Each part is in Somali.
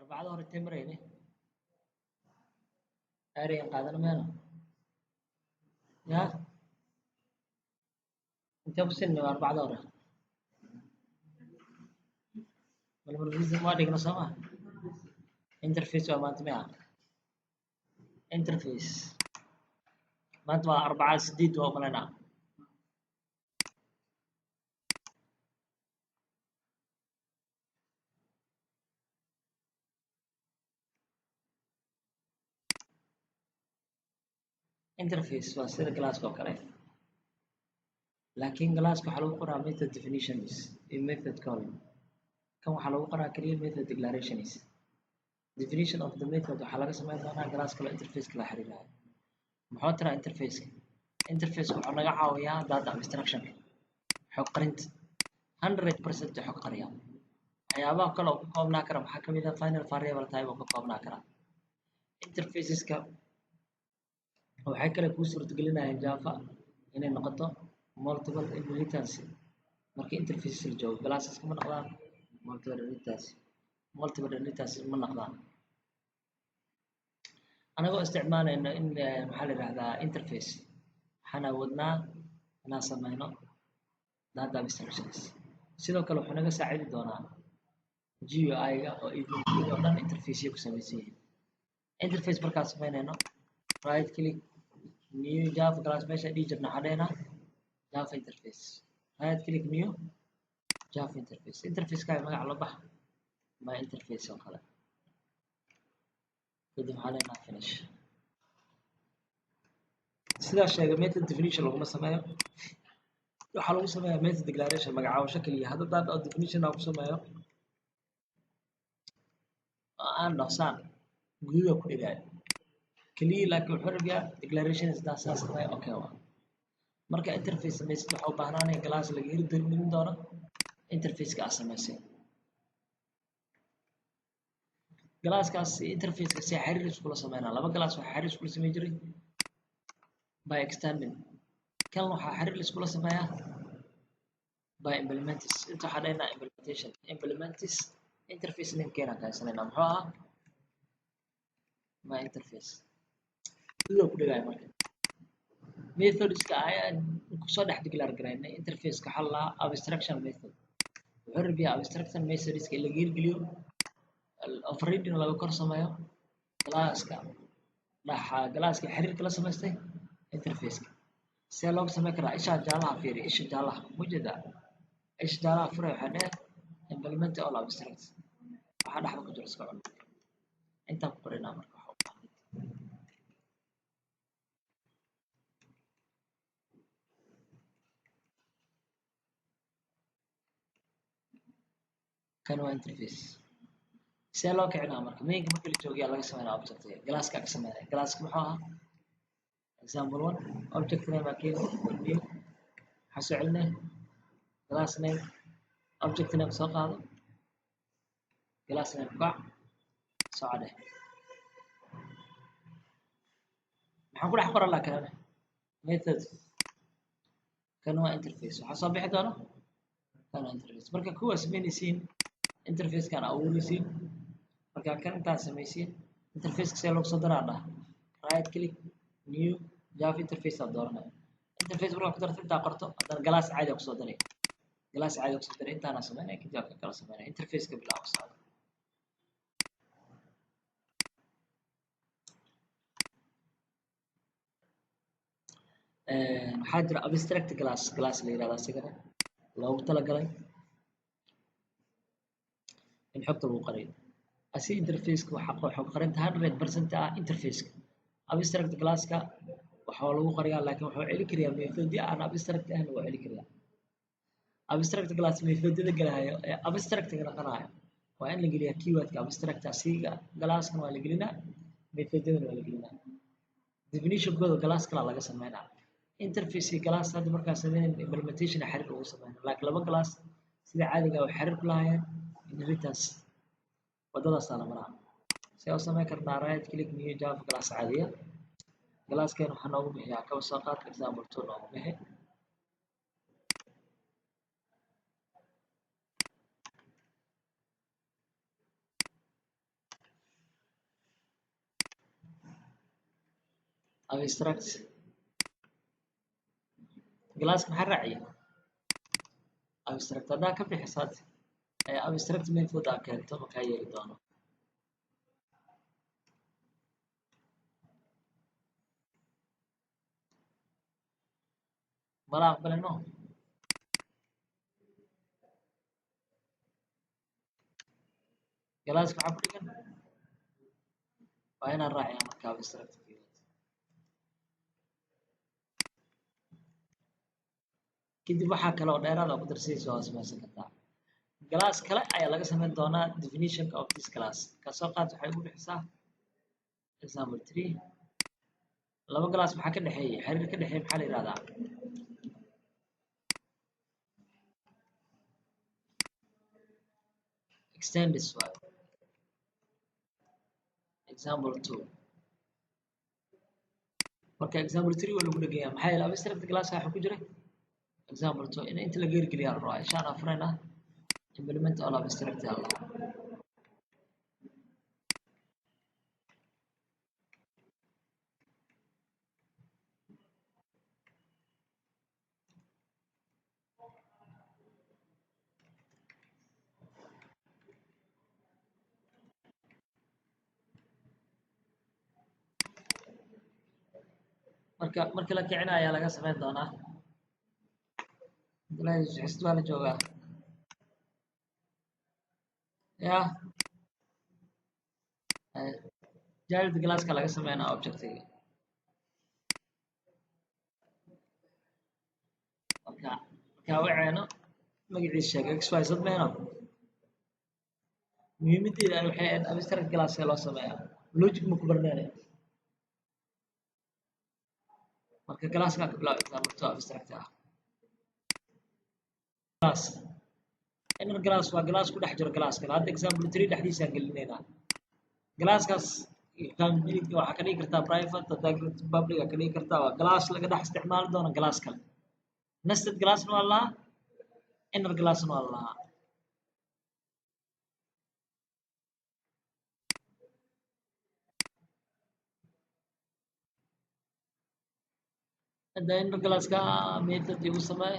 أربعة هور التمرين أرين قادنا مانا يا أنت بسني أربعة هور ولا بالفيزا ما ديك نصما انترفيس وما تميع انترفيس ما تبغى أربعة سديد وملنا انترفيس وسير كلاس كوكري لكن كلاس كحلو قرا method definitions in method calling كم حلو قرا كريم method declarations definition of the method waxaa laga sameyn doonaa galaaska la interface la xiriiraya muxuu tiraa interface interface wuxuu naga caawiyaa data abstraction xog qarinta 100% xog qariya waxyaabaha kale oo ku koobnaa kara maxaa kamid ah final variable type oo ka koobnaa kara interfaceska waxay kale kuu suurtagelinayaan java inay noqoto multiple inheritance marka interface la joogo classes ma noqdaan multiple inheritance ma noqdaan anagoo isticmaalayno in maxaa la yidhahdaa interface waxaan awoodnaa inaan sameyno data abstractions sidoo kale wuxuu naga saacidi doonaa GUI-ga oo oo dhan interface ku samaysan yihiin interface markaan sameynayno right click new java class meesha dhigi jirna xadheena java interface right click new java interface interface-kaaga magaca la bax my interface oo kale kadib waxaa leenahay finish sidaa sheegay method definition laguma sameeyo waxaa lagu sameeyaa method declaration magacaabasho keliya hadda data definition aan ku sameeyo aan dhaqsaan gudaha ku dhigaayo keliya laakiin wuxuu rabiyaa declaration sidaa saas sameeyo okay waa marka interface samaysid waxaa u baahnaanaya class laga hirgelin doono interface-ka aad samaysay galaaskaas interface-ka si xiriir iskula sameynaa laba galaas waxaa xiriir iskula sameyn jiray by extending kan waxaa xiriir iskula sameeyaa by implementis inta waxaa dhaynaa implementation implementis interface namekeena kaysanaynaa muxuu ahaa my interface sidoo ku dhigaayo marka methodska ayaan kusoo dhex declare garaynay interface-ka waxaa la abstraction method wuxuu rabiyaa abstraction methodska in laga hirgeliyo overriding laga kor sameeyo galaaska xiriirka la samaystay interface-ka see looga sameyn karaa isha jaalaha fiiri isha jaalaha mujeda isha jaalaha fure waxaa dheh implement all abstracts waxaa dhexda ku jira iska cun intaan ku qorinaa marka waxa u baahan kan waa interface see loo kicinaa marka mainka marka la joogiyaa laga sameynaa objectiga galaaska ka sameynaya galaaska muxuu ahaa example 1 object name again new waxaa soo celinay class name object name soo qaado class name kac soo cadhe maxaan ku dhex qoran lahaa kanane method kan waa interface waxaa soo bixi doona kan waa interface marka kuwa sameynaysiin interface-kan abuuraysiin marka kan intaan samaysiin interface-ka see loogu soo daraa dhah right click new java interface aad dooranaya interface markaa ku darto intaa qorto haddana galaas caadi aa kusoo daray galaas caadi aa kusoo daray intaana sameynaya kadib aa ka kala sameynaya interface-ka bilaabo socdo waxaa jira abstract class la yirahdo asigana loogu talagalay in xogta lagu qariyo asi interface-ka waxaa xog qarinta 100% ah interface-ka abstract class-ka waxaa lagu qariyaa laakiin wuxuu celi kariyaa methodyo aan abstract ahayn waa celi kariyaa abstract class methodyada galahayo ee abstract-ga noqonayo waa in la geliyaa keyword-ka abstract asiga class-kan waa la gelinaa methodyadana waa la gelinaa definition-kooda class kala laga sameynaa interface iyo class hadda markaa sameynayna implementation xiriir ugu sameynaa laakiin laba class sida caadiga ah xiriir ku lahaayeen inheritance wadadaasaa la maraa si aan u sameyn karnaa right click new java class caadiya class-keen waxaa noogu bixiyaa kaba soo qaad example 2 noogu bixi abstract galaaska maxaa raaciya abstract haddaa ka bixisaad abstract method aa keento markaa yeeli doono mala aqbalino galaaska maxaa ku dhigan waa inaan raaciyaa marka abstract kadib waxaa kale oo dheeraad ah ku darsiisa waa samaysan kartaa class kale ayaa laga samayn doonaa definition of this class kasoo qaad waxay ugu bixisaa example 3 laba class maxaa ka dhaxeeyay xiriir ka dhaxeeya maxaa la yiraahdaa extends waa example 2 marka example 3 waa lagu dhigaya maxaa yeelay abstract class waxa ku jira example 2 in inta la geergeliya roo inshaan afrayna implement all abstract Allah marka la kicina ayaa laga samayn doonaa ilaahay xisbaa la joogaa ya jarid glasska laga sameynaa objectiga marka waceeno magaciisa sheeg xyz meeno muhiimadeeda waxay ahayd abstract glass loo sameeyaa logic ma ku barnaanay marka glasska ka bilaabo example 2 abstract ah glass inner glass waa glass ku dhex jiro glass kale hadda example 3 dhexdiisa gelinayna glasskaas waxaa ka dhigi kartaa private public ka dhigi kartaa waa glass laga dhex isticmaali doono glass kale nested glass waa la inner glass waa la hadda inner glass ka method igu sameey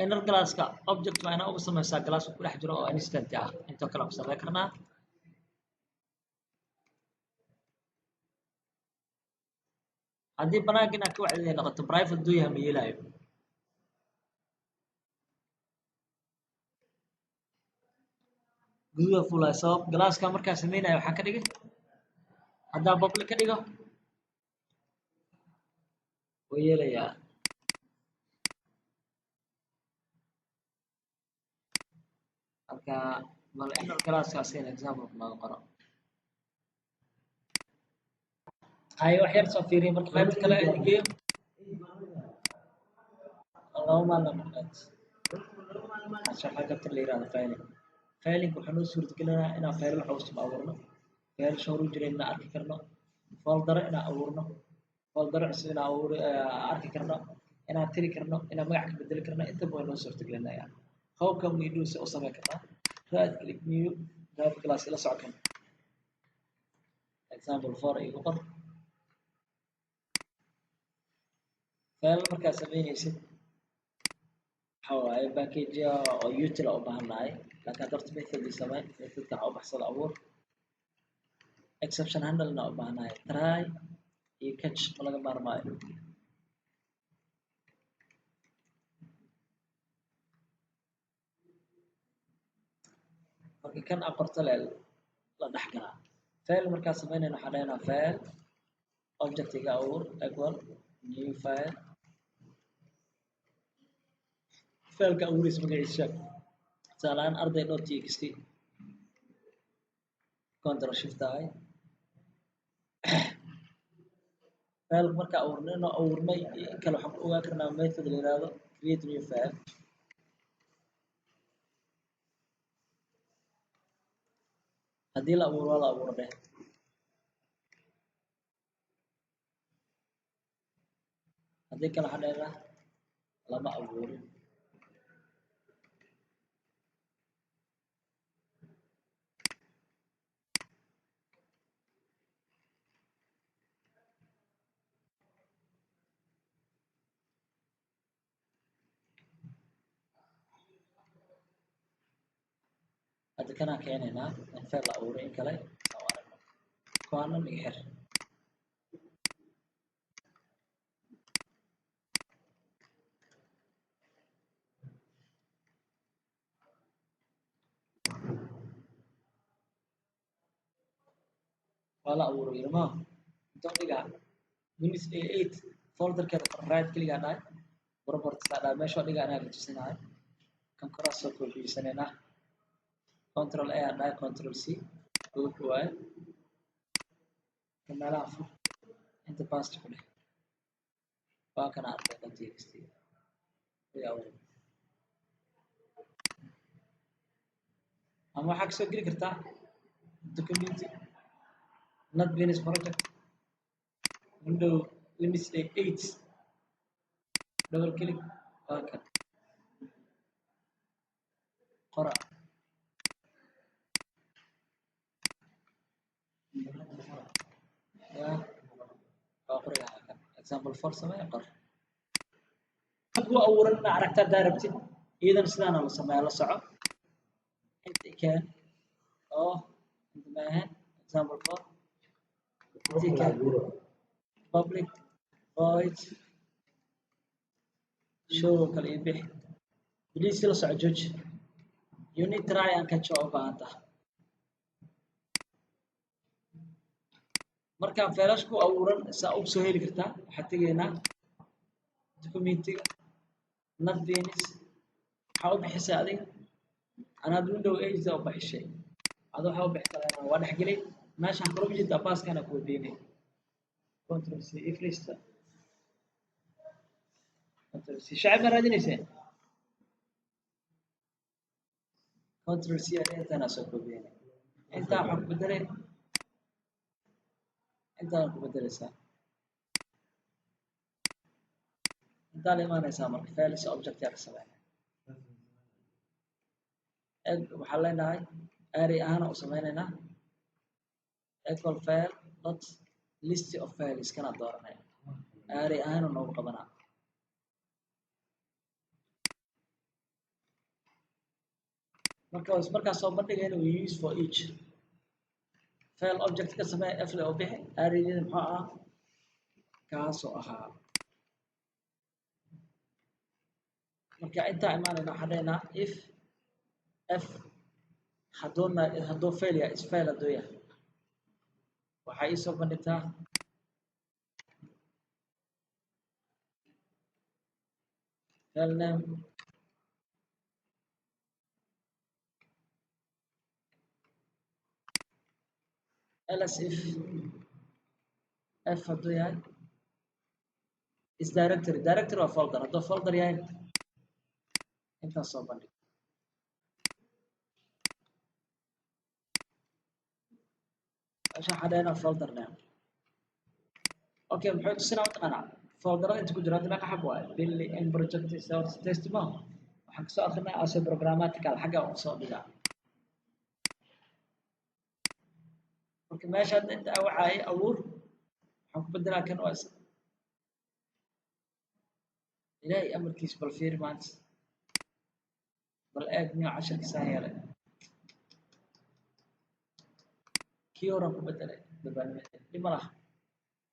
inner glasska object waa inaa ugu samaysaa glass ku dhex jiro oo instant ah inta kale ku sameyn karnaa haddii banaanka inaad ka wacdiday noqoto private duu yahay ma yeelaayo gududa fulay sabab glasska markaa sameynaya waxaa ka dhigay haddaa public ka dhigo way yeelayaa marka bal inner glasskaas in example nooga qoro hay wax yar soo fiiriyo marka qaybta kale ee geeyo laba maalin markaad sharaxa qabta la yiraahdo filing waxaa noo suurtagelinayaa inaan faylal cusub abuurno fayl showru jiray inaan arki karno folder inaan abuurno folder cusub inaan arki karno inaan tiri karno inaan magac ka bedeli karno intaba way noo suurtagelinayaa how can we do u samayn karnaa right click new private class ila socon example 4 igu qor fayl markaa samaynaysid waxaa package oo util u baahanahay laakiin horta method samay methodka u baxsada abuur exception handle na u baahanahay try iyo catch laga maarmaayo marka kan aqorto la dhex galaa file markaa samaynayna waxaa dhahaynaa file objectiga abuur equal new file fileka abuuraysa magaciisa tusaalehaan arday.txt control shift I file markaa abuurnay kale waxaan ku ogaan karnaa method la yiraahdo create new file haddii la abuuro waa la abuuro dheh haddii kale waxaa dheeraa lama abuurin hadda kanaan keenaynaa in feel la abuuray in kale aan aragno kuwaanan iga xir waa la abuuray ilmaha intuu dhigaa Windows 8 folderkeeda right kligaa dhahay properties dhahay meesha dhigaa anaa la tusinayo kan koraa soo koobiyeysanaynaa control A dhahay control C ugu waaye kan meelaha fur inta past ku dheh waa kana arday qantigisti way abuuray ama waxaa kasoo geli kartaa document not Venus project Windows 8 double click waa kan qora ya waa qoriga kan example 4 samee qor ku abuuran aragta daarabtid iidan sidaan la sameeyo la soco inta kan oo inta maahan example 4 inta kan public void show kale iyo bix please la soco judge unit try and catch up baanta markaan flash ku abuuran saa u soo heli kartaa waxa tageynaa documentiga not Venus waxa u bixisay adiga anaad Windows 8 u bixisay adoo waxa u bixisay waa dhaxgelay meeshaan kala wajida baaskana ku deynay control C if list control C shacab raadinaysa control C ayaan soo koobiyeynay inta waxa ku bedelay inta ku bedelaysaa inta la imaanaysaa marka files object yaa ka sameeyaa waxaa leenahay array ahaan u sameeynayna equal file dot list of files kana dooranay array ahaan noogu qabanaa marka soo bandhigayna we use for each file object ka samee f la bixi array muxuu ah kaasoo ahaa marka inta imaanayna waxaan leenahay if f hadduu fail yahay is fail hadduu yahay waxaa ii soo bandhigtaa file name else if f hadduu yahay is directory waa folder hadduu folder yahay intaas soo bandhig عشان حدينا folder name اوكي محيط السنه وتقنع folder انت كنت رادنا كحبوا باللي ان بروجكت سورس تيست ما waxaan ka soo akhrina asoo programmatical xagga oo soo dhiga marka meesha inta waxay abuur waxaan ku bedelaa kan waa ilaahay amarkiis bal fiir maanta bal eeg 110 saayaale كيورا كبدل دبل لمرة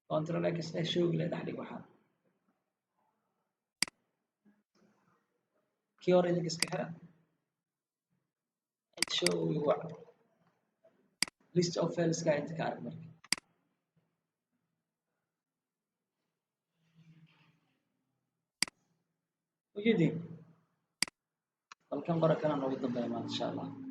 كنترول إكس شغل تحرك واحد كيورا إذا كسك حرا شو واحد list of files كاين تكارك مرك وجدين بل كم برا كنا نوجد بينما إن شاء الله